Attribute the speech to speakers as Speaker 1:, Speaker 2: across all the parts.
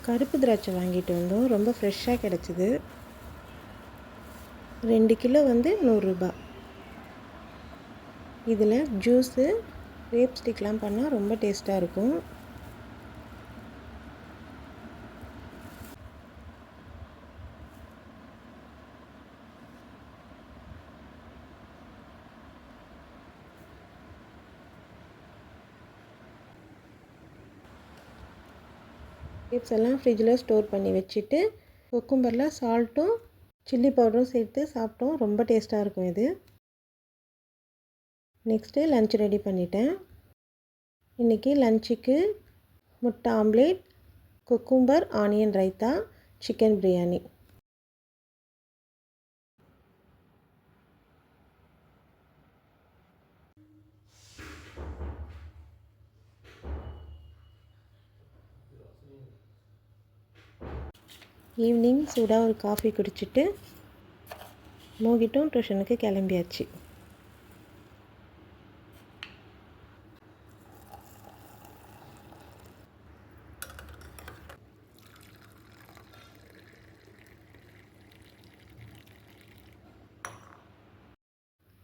Speaker 1: கருப்பு திராட்சை வாங்கிட்டு வந்தோம். ரொம்ப ஃப்ரெஷ்ஷாக கிடச்சிது. 2 கிலோ வந்து 100 ரூபா. இதில் ஜூஸு கிரேப் ஸ்டிக்லாம் பண்ணால் ரொம்ப டேஸ்ட்டாக இருக்கும். கிரேப்ஸ் எல்லாம் ஃப்ரிட்ஜில் ஸ்டோர் பண்ணி வச்சுட்டு குக்கும்பரில் சால்ட்டும் சில்லி பவுடரும் சேர்த்து சாப்பிட்டோம். ரொம்ப டேஸ்ட்டாக இருக்கும் இது. நெக்ஸ்ட்டு லன்ச் ரெடி பண்ணிட்டேன். இன்றைக்கி லன்ச்சுக்கு முட்டை omelette, cucumber onion raita, chicken biryani. Evening சூடாக ஒரு காஃபி குடிச்சிட்டு மோகிட்டும் டியூஷனுக்கு கிளம்பியாச்சு.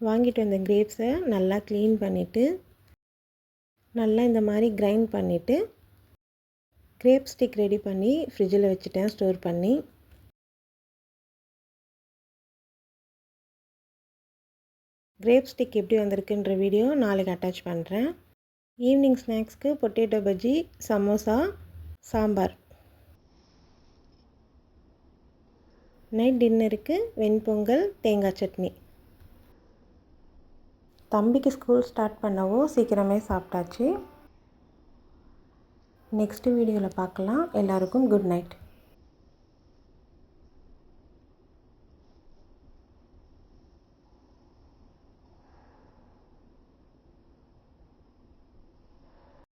Speaker 1: வாங்கிட்டு வந்த கிரேப்ஸை நல்லா க்ளீன் பண்ணிவிட்டு நல்லா இந்த மாதிரி கிரைண்ட் பண்ணிவிட்டு கிரேப் ஸ்டிக் ரெடி பண்ணி ஃப்ரிட்ஜில் வச்சுட்டேன் ஸ்டோர் பண்ணி. கிரேப் ஸ்டிக் எப்படி வந்திருக்குன்ற வீடியோ நாளைக்கு அட்டாச் பண்ணுறேன். ஈவினிங் ஸ்நாக்ஸ்க்கு பொட்டேட்டோ பஜ்ஜி, சமோசா, சாம்பார். நைட் டின்னருக்கு வெண்பொங்கல், தேங்காய் சட்னி. தம்பிக்கு ஸ்கூல் ஸ்டார்ட் பண்ணவும் சீக்கிரமே சாப்பிட்டாச்சு. நெக்ஸ்ட் வீடியோவில் பார்க்கலாம். எல்லாருக்கும் குட் நைட்.